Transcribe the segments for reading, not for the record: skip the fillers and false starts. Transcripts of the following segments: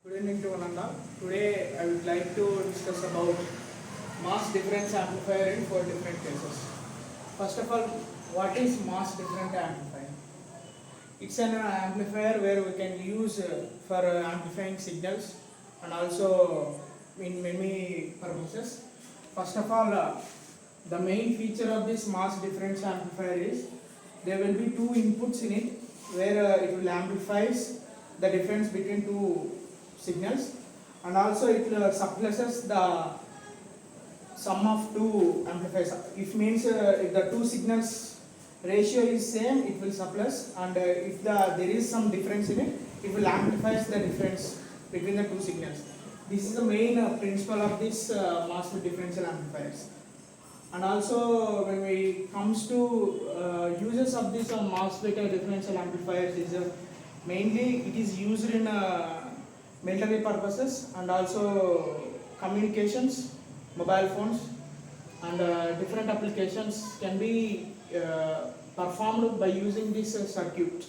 Good evening to one and all. Today I would like to discuss about mass difference amplifier in four different cases. First of all, what is mass difference amplifier? It's an amplifier where we can use for amplifying signals and also in many purposes. First of all, the main feature of this mass difference amplifier is there will be two inputs in it where it will amplifies the difference between two signals, and also it suppresses the sum of two amplifiers. If means if the two signals ratio is same, it will suppress, and if there is some difference in it, it will amplifies the difference between the two signals. This is the main principle of this mass differential amplifiers. And also when we comes to uses of this MOSFET differential amplifiers is mainly it is used in military purposes and also communications, mobile phones, and different applications can be performed by using this circuit.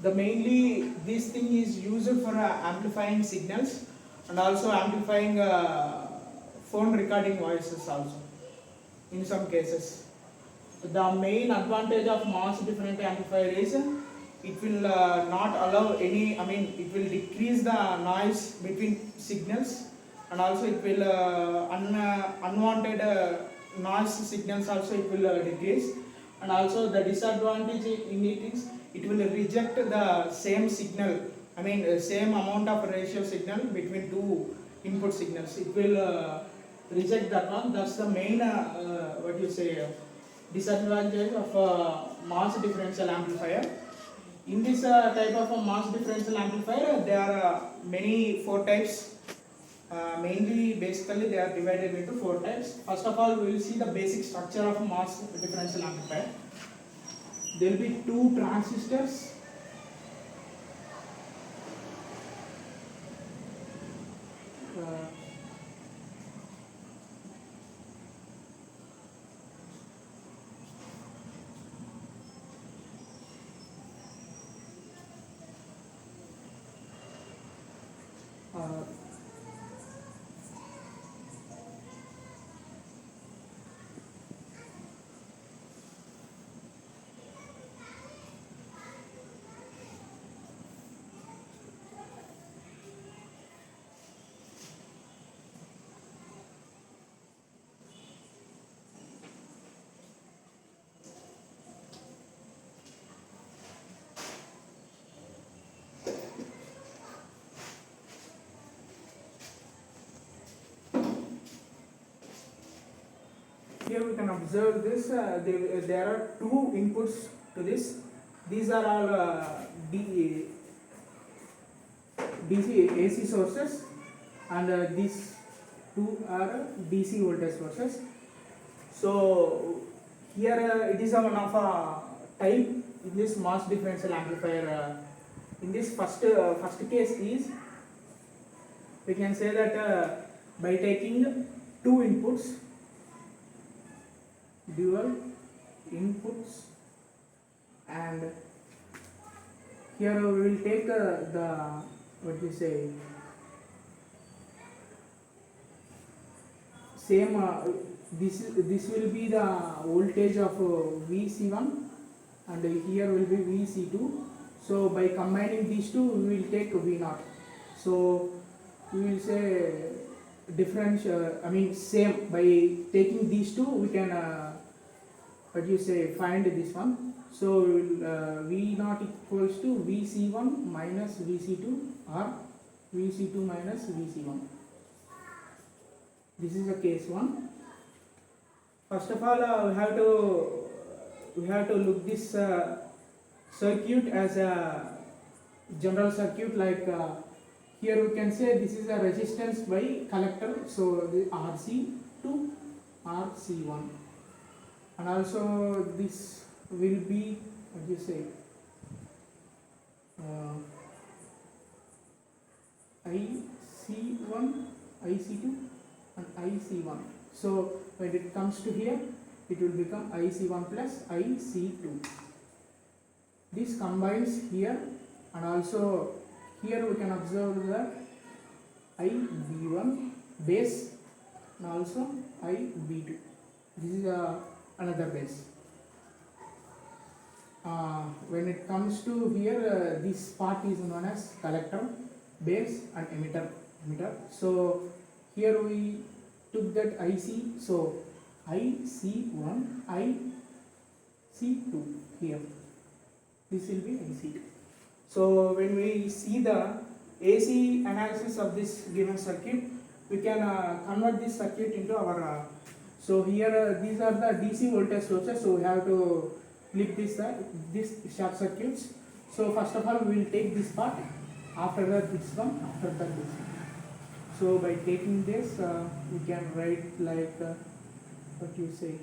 The mainly this thing is used for amplifying signals and also amplifying phone recording voices also in some cases. The main advantage of mass different amplifier is it will not allow any, it will decrease the noise between signals, and also it will unwanted noise signals also it will decrease, and also the disadvantage in it is it will reject the same signal, same amount of ratio signal between two input signals. It will reject that one. That's the main disadvantage of mass differential amplifier. In this type of a mass differential amplifier, there are many four types. Mainly, basically, they are divided into four types. First of all, we will see the basic structure of a mass differential amplifier. There will be two transistors. Here we can observe this, there are two inputs to this. These are all DC AC sources, and these two are DC voltage sources. So here it is one of a type in this mass differential amplifier. In this first case is, we can say that by taking two inputs, dual inputs, and here we will take the same this will be the voltage of VC1, and here will be VC2. So by combining these two, we will take V0. So we will say differential, same, by taking these two we can find this one. So we will V0 equals to VC1 minus VC2, or VC2 minus VC1. This is a case 1. First of all, we have to look this circuit as a general circuit, like here we can say this is a resistance by collector, so the RC to RC1, and also this will be IC1, IC2, and IC1. So when it comes to here, it will become IC1 plus IC2. This combines here, and also here we can observe the IB1 base and also IB2. This is another base. When it comes to here, this part is known as collector, base and emitter. So here we took that IC, so IC1, IC2 here. This will be IC2. So when we see the AC analysis of this given circuit, we can convert this circuit into our. So here these are the DC voltage sources. So we have to click this short circuits. So first of all we will take this part. After that this one. After that this one. So by taking this, we can write like what you say.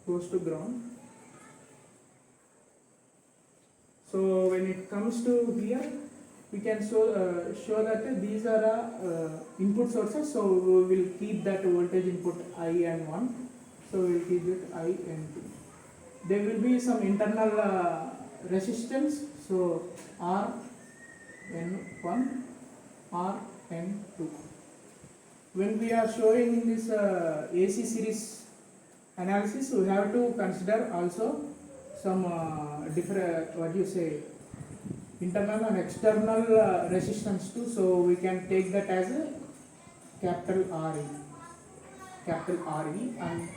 Goes to ground. So when it comes to here, we can show that these are input sources. So we will keep that voltage input I and 1. So we will keep it I and 2. There will be some internal resistance. So R N1, R N2. When we are showing in this AC series analysis, we have to consider also some different, what you say, internal and external resistance too. So we can take that as a capital RE and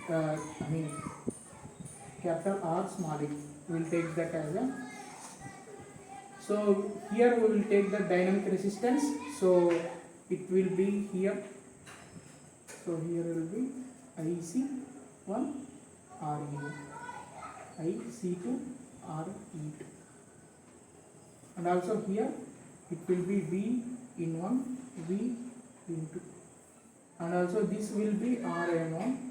capital R small e. We will take that as a. So here we will take the dynamic resistance. So it will be here. So here will be IC1 RE1, IC2 RE2, and also here it will be V in 1, V in 2, and also this will be RN1,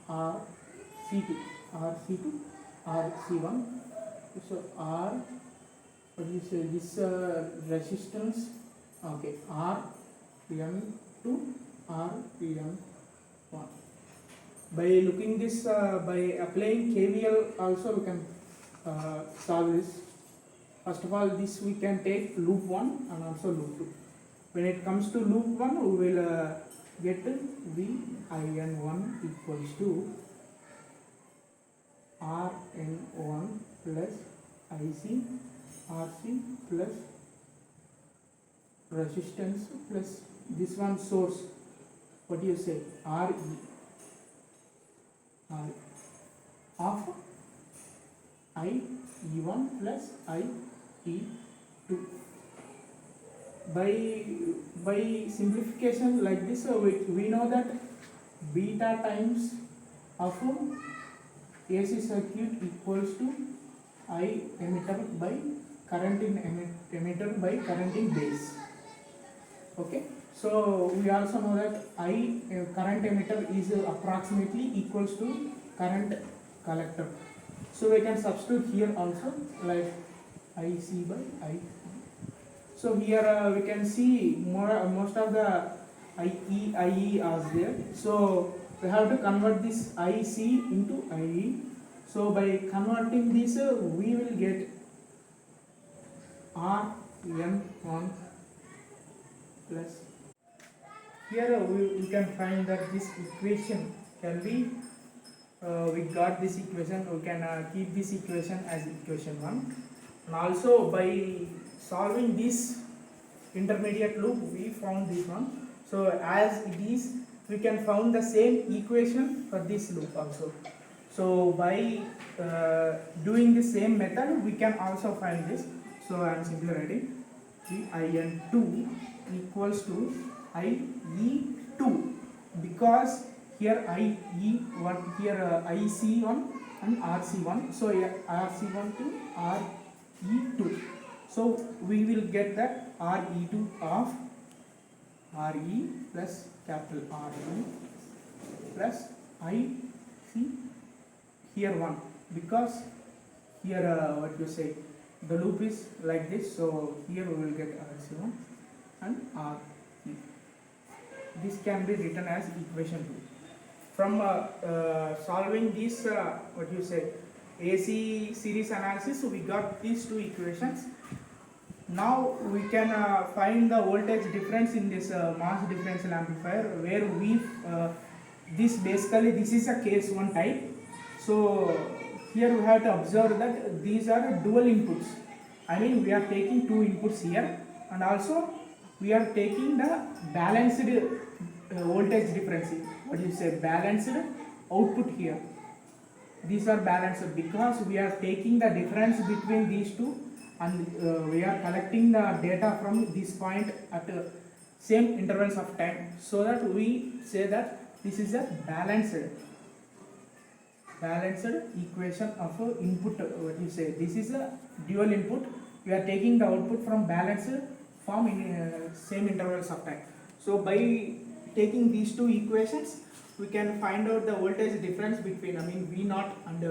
RC2, RC2, RC1. So R, what do you say, this resistance, okay, RN2, RN1. By looking this, by applying KVL also we can solve this. First of all, this we can take loop 1 and also loop 2. When it comes to loop 1, we will get VIN1 equals to RN1 plus IC RC plus resistance plus this one source, what do you say, RE of IE1 plus IE2. By simplification like this, we know that beta times of AC circuit equals to I emitter by current in emitter by current in base. Okay, so we also know that I current emitter is approximately equals to current collector. So we can substitute here also like IC by I. So here we can see most of the IE are there. So we have to convert this IC into IE. So by converting this, we will get RN1 plus. Here we can find that this equation can be. We got this equation. We can keep this equation as equation 1. And also by solving this intermediate loop, we found this one. So as it is, we can find the same equation for this loop also. So by doing the same method, we can also find this. So I am simply writing IN2 equals to IE2, because here IE1, here IC1 and RC1. So RC1 to RE2. So we will get that RE2 of RE plus capital RE plus IC here 1 because here what you say, the loop is like this, so here we will get RC1 and RE. This can be written as equation 2. From solving this what you say, AC series analysis, we got these two equations. Now we can find the voltage difference in this mass differential amplifier, where we this basically this is a case 1 type. So here we have to observe that these are dual inputs. I mean, we are taking two inputs here, and also we are taking the balanced voltage difference. What do you say, balanced output here. These are balanced because we are taking the difference between these two, and we are collecting the data from this point at same intervals of time, so that we say that this is a balanced equation of input. What you say, this is a dual input. We are taking the output from balanced form in same intervals of time. So by taking these two equations, we can find out the voltage difference between, I mean, V naught and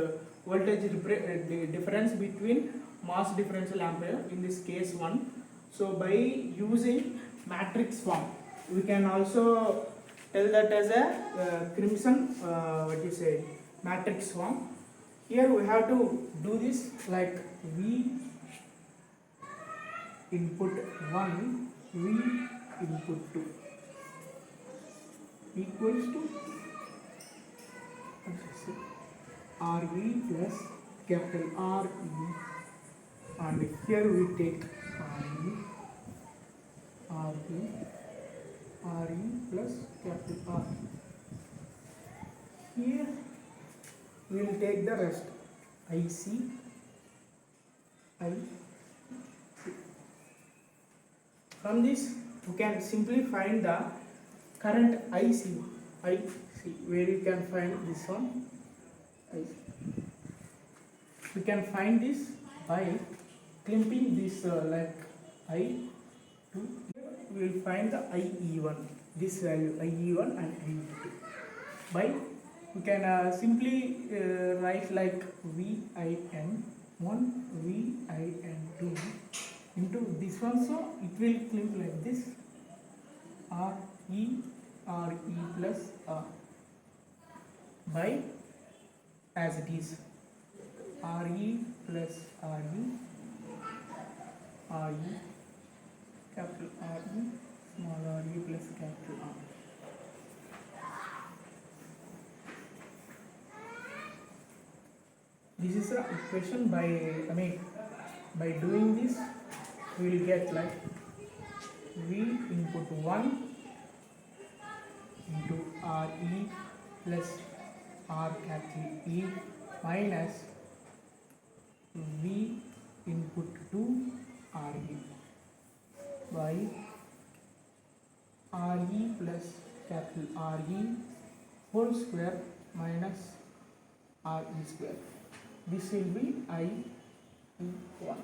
voltage difference between mass differential amplifier in this case 1. So by using matrix form, we can also tell that as a Crimson what you say, matrix form. Here we have to do this like V input 1, V input 2 equals to RV plus capital RE, and here we take RE, RE plus capital R. Here we will take the rest, IC, IC. From this we can simply find the current IC, where you can find this one, IC. We can find this by clipping this like I2. We will find the IE1, this value IE1 and IE2. By we can simply write like VIN1, VIN2 into this one, so it will clip like this, RE plus R, by as it is RE plus RE, RE capital RE, small RE plus capital R. This is the equation. By doing this, we will get like V input 1 into RE plus R capital E minus V input 2 RE by RE plus capital RE whole square minus RE square. This will be IE1.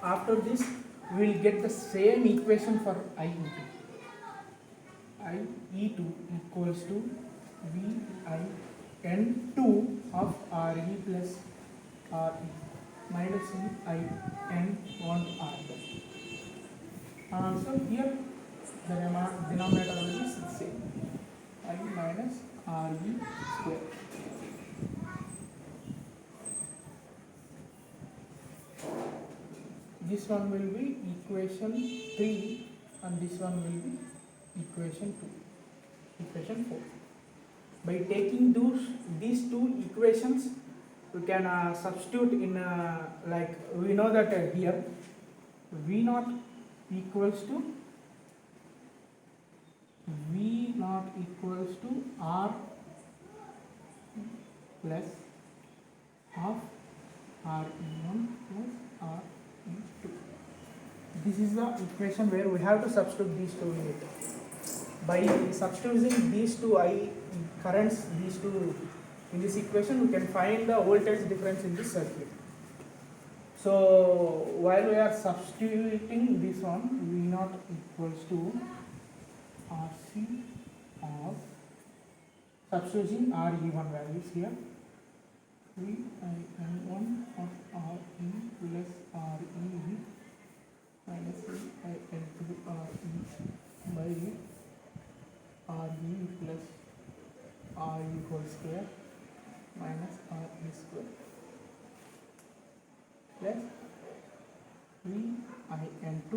After this, we will get the same equation for IE2. IE2 equals to VIN2 of RE plus RE minus VIN1 R2. And also here the denominator will be the same, I minus RE square. This one will be equation 3 and this one will be equation 4. By taking these two equations, we can substitute in like we know that here V naught equals to R plus of RE1 plus RE2. This is the equation where we have to substitute these two in it. By substituting these two currents, these two in this equation, we can find the voltage difference in this circuit. So while we are substituting this one, V naught equals to RC of substituting RE1 values here. VIN1 of RE plus RE minus VIN2 RE by RE plus RE whole square minus RE square plus VIN2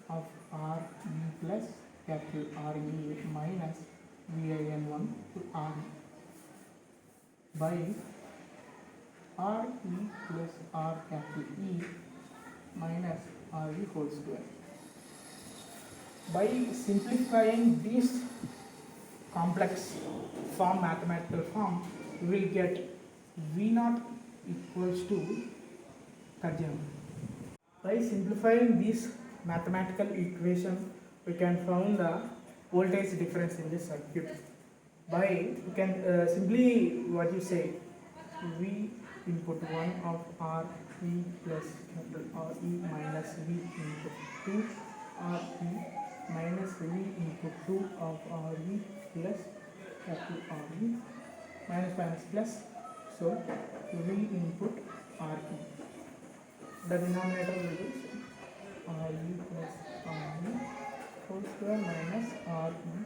of RE plus capital RE minus VIN1 to RE by RE plus R capital E minus RE whole square. By simplifying this complex form, mathematical form, we will get V0 equals to Kajam. By simplifying this mathematical equation, we can find the voltage difference in this circuit. By we can simply what you say V input 1 of RE plus RE minus V input 2 RE minus V input 2 of RE plus RE minus plus, so V input RE. The denominator will be RE plus RE whole square minus RE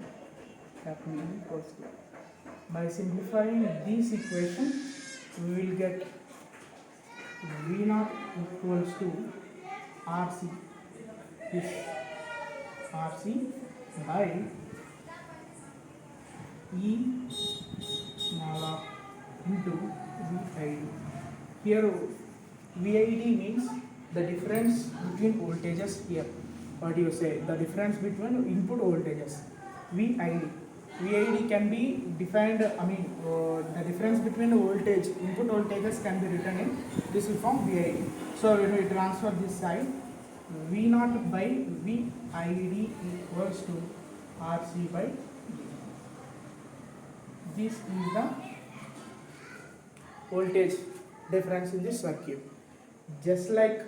capital E whole square. By simplifying this equation, we will get V0 equals to RC, this RC by E small r into VID. Here VID means the difference between voltages here. What do you say? The difference between input voltages. VID. VID can be defined, the difference between the voltage, input voltages can be written in this form VID. So when we transfer this side, V0 by VID equals to RC by D. This is the voltage difference in this circuit. Just like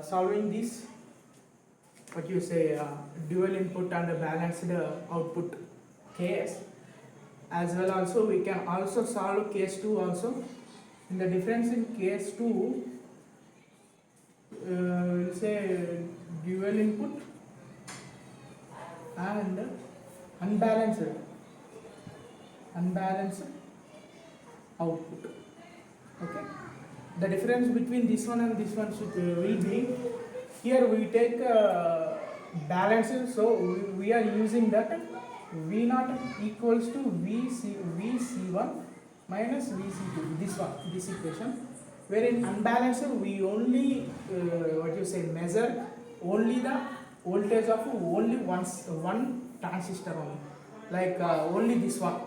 solving this, what you say, dual input and a balanced output case, as well also we can also solve case 2 also. In the difference in case 2, we'll say dual input and unbalanced output. Okay, the difference between this one and this one will be, here we take balanced, so we are using that V0 equals to VC1 minus VC2, this equation. Where in unbalanced we only measure only the voltage of only one transistor only, like only this one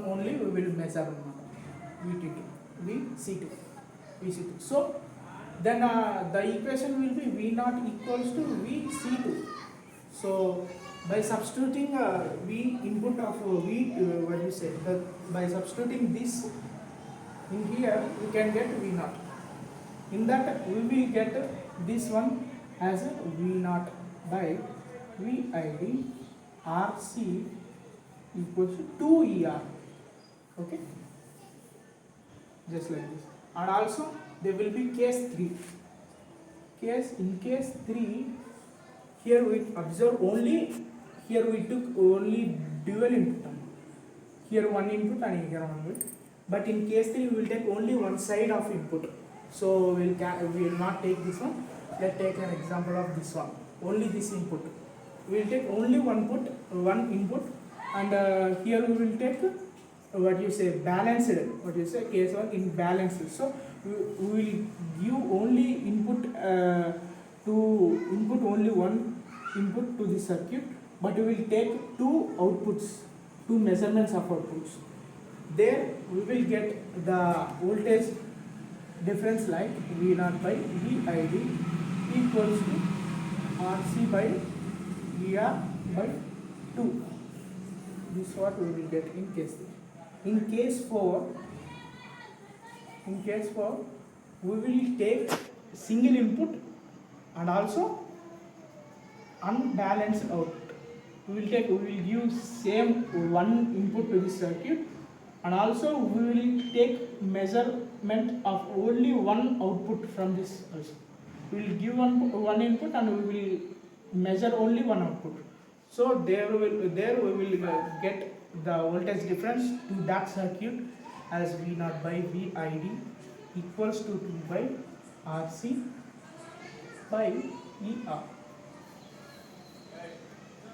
only we will measure VC2. So then the equation will be V0 equals to VC2. So by substituting V input of by substituting this in here, we can get V0. In that we will get this one as a V0 by VID RC equals to 2 ER. Okay, just like this. And also there will be case 3. In case 3, here we observe only, here we took only dual input. Here one input and here one input. But in case 3, we will take only one side of input. So we will not take this one. Let's take an example of this one. Only this input. We will take only one input, and here we will take balanced. Case 1 in balanced. So we will give only input only one input to the circuit, but we will take two measurements of outputs. There we will get the voltage difference like V0 by VID equals to RC by ER by 2. This is what we will get in case 3. In case 4, we will take single input and also unbalanced output. we will give same one input to this circuit, and also we will take measurement of only one output from this also. We will give one input and we will measure only one output. So there we will get the voltage difference to that circuit as V naught by VID equals to 2 by RC by ER.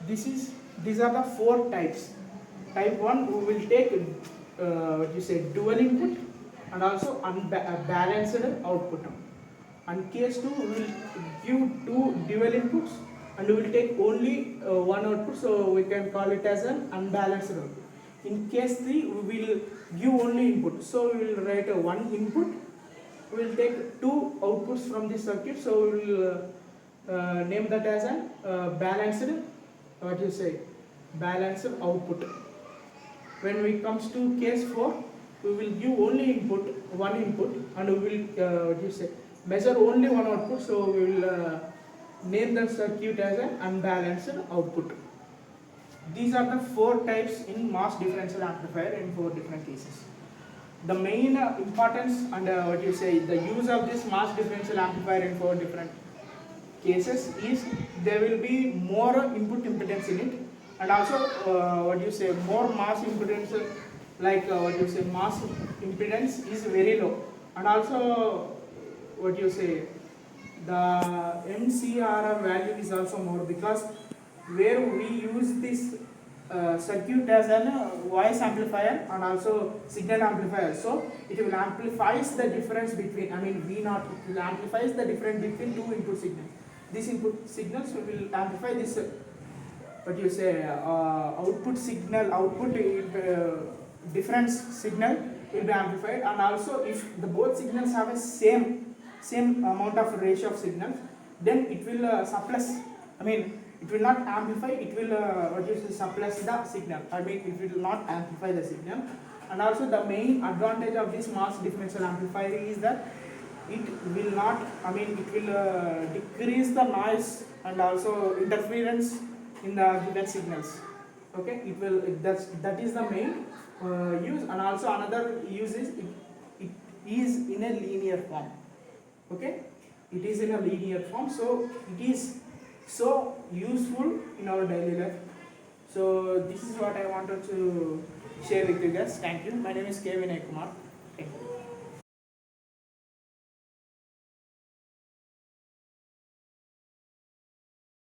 These are the four types. Type 1 we will take dual input and also balanced output. And case 2 we will give two dual inputs and we will take only one output, so we can call it as an unbalanced output. In case 3 we will give only input, so we will write one input. We will take two outputs from this circuit, so we will name that as an balanced balanced output. When we comes to case 4, we will give only one input, and we will measure only one output, so we will name the circuit as an unbalanced output. These are the four types in MOS differential amplifier in four different cases. The main importance and the use of this MOS differential amplifier in four different cases is there will be more input impedance in it, and also more mass impedance, like mass impedance is very low, and also the MCRR value is also more, because where we use this circuit as a voice amplifier and also signal amplifier, so it will amplifies the difference between, V naught, it will amplifies the difference between two input signals. These input signals will amplify this output signal, difference signal will be amplified, and also if the both signals have a same amount of ratio of signals, then it will suppress, it will not amplify, it will suppress the signal, it will not amplify the signal. And also the main advantage of this MOS differential amplifier is that it will not, it will decrease the noise and also interference in the given signals. Okay, that is the main use, and also another use is it is in a linear form. Okay, it is in a linear form, so it is so useful in our daily life. So this is what I wanted to share with you guys. Thank you. My name is K. Vinay Kumar. Thank you.